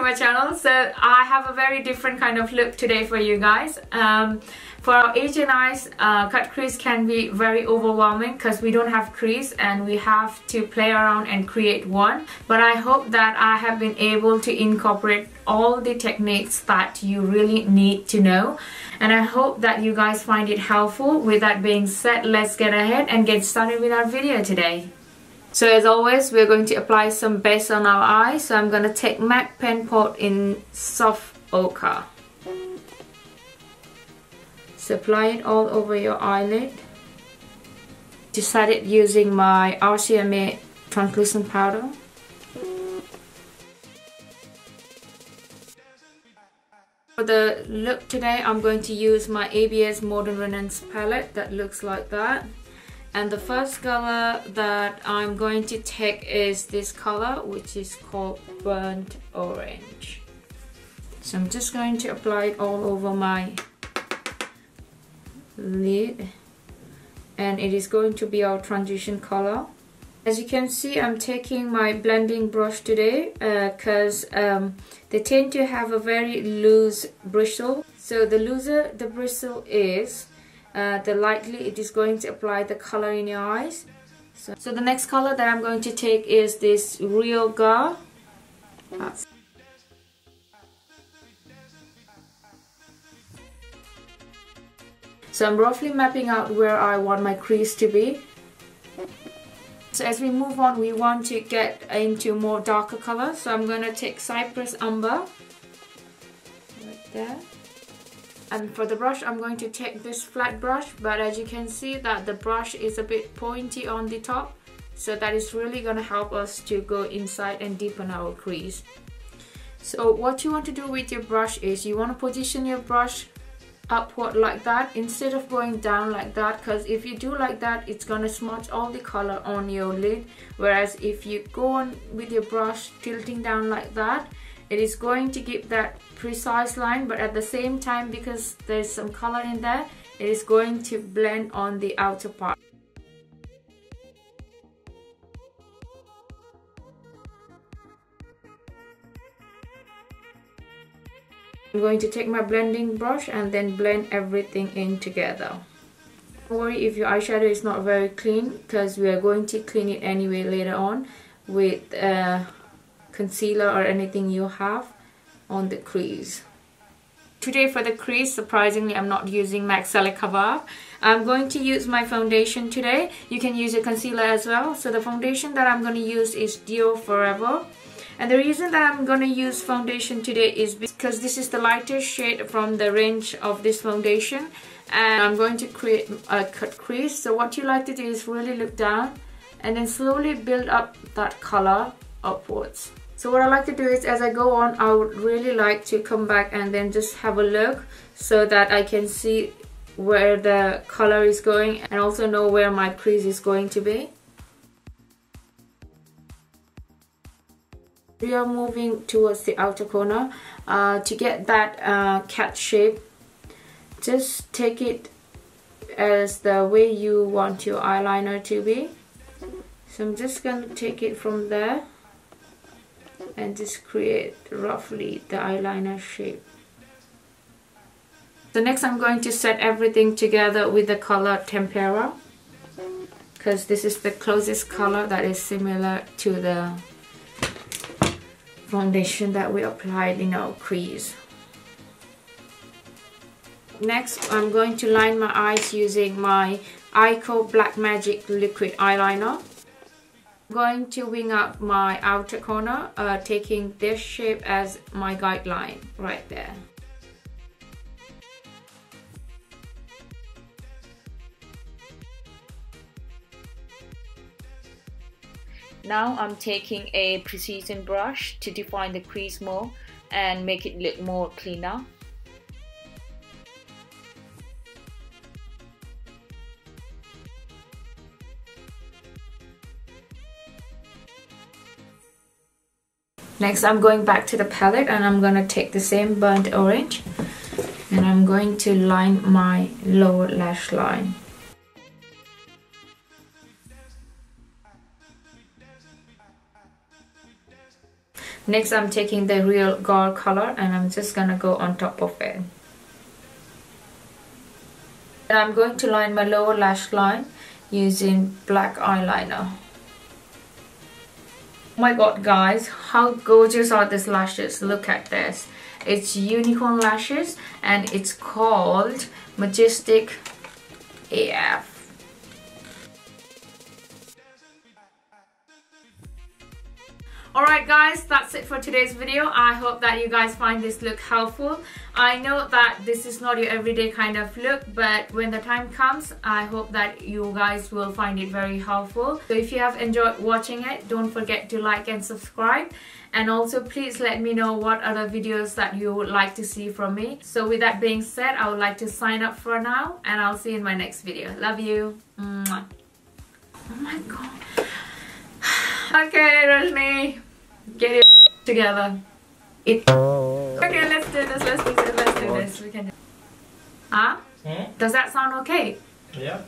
to my channel. So I have a very different kind of look today for you guys. For our Asian eyes, cut crease can be very overwhelming because we don't have crease and we have to play around and create one. But I hope that I have been able to incorporate all the techniques that you really need to know. And I hope that you guys find it helpful. With that being said, let's get ahead and get started with our video today. So as always, we're going to apply some base on our eye. So I'm going to take MAC pen pot in soft ochre. So apply it all over your eyelid. To set it using my RCMA translucent powder. For the look today, I'm going to use my ABS Modern Renaissance palette that looks like that. And the first color that I'm going to take is this color, which is called Burnt Orange. So I'm just going to apply it all over my lid. And it is going to be our transition color. As you can see, I'm taking my blending brush today because they tend to have a very loose bristle. So the looser the bristle is, the lightly it is going to apply the color in your eyes. So the next color that I'm going to take is this Real Gar. So I'm roughly mapping out where I want my crease to be. So as we move on, we want to get into more darker colors. So I'm going to take Cypress Umber, right there. And for the brush, I'm going to take this flat brush, but as you can see that the brush is a bit pointy on the top. So that is really going to help us to go inside and deepen our crease. So what you want to do with your brush is you want to position your brush upward like that instead of going down like that, because if you do like that, it's going to smudge all the color on your lid. Whereas if you go on with your brush tilting down like that, it is going to give that precise line, but at the same time, because there's some color in there, it is going to blend on the outer part. I'm going to take my blending brush and then blend everything in together. Don't worry if your eyeshadow is not very clean, because we are going to clean it anyway later on with concealer or anything you have on the crease. Today for the crease, surprisingly, I'm not using MAC Select Cover Up. I'm going to use my foundation today. You can use a concealer as well. So the foundation that I'm going to use is DIOR Forever. And the reason that I'm going to use foundation today is because this is the lightest shade from the range of this foundation. And I'm going to create a cut crease. So what you like to do is really look down and then slowly build up that color upwards. So what I like to do is as I go on, I would really like to come back and then just have a look so that I can see where the color is going and also know where my crease is going to be. We are moving towards the outer corner. To get that cat shape, just take it as the way you want your eyeliner to be. So I'm just going to take it from there and just create roughly the eyeliner shape. So next I'm going to set everything together with the color Tempera, because this is the closest color that is similar to the foundation that we applied in our crease. Next, I'm going to line my eyes using my EYEKO Black Magic Liquid Eyeliner. I'm going to wing up my outer corner, taking this shape as my guideline right there. Now I'm taking a precision brush to define the crease more and make it look more cleaner. Next I'm going back to the palette and I'm going to take the same burnt orange and I'm going to line my lower lash line. Next, I'm taking the real gold color and I'm just gonna go on top of it. And I'm going to line my lower lash line using black eyeliner. Oh my god guys, how gorgeous are these lashes. Look at this. It's unicorn lashes and it's called Majestic AF. Alright guys, that's it for today's video. I hope that you guys find this look helpful. I know that this is not your everyday kind of look, but when the time comes, I hope that you guys will find it very helpful. So if you have enjoyed watching it, don't forget to like and subscribe. And also please let me know what other videos that you would like to see from me. So with that being said, I would like to sign up for now and I'll see you in my next video. Love you. Mwah. Oh my god. Okay, Rajani, get it together. Okay, let's do this. We can do. Does that sound okay? Yeah.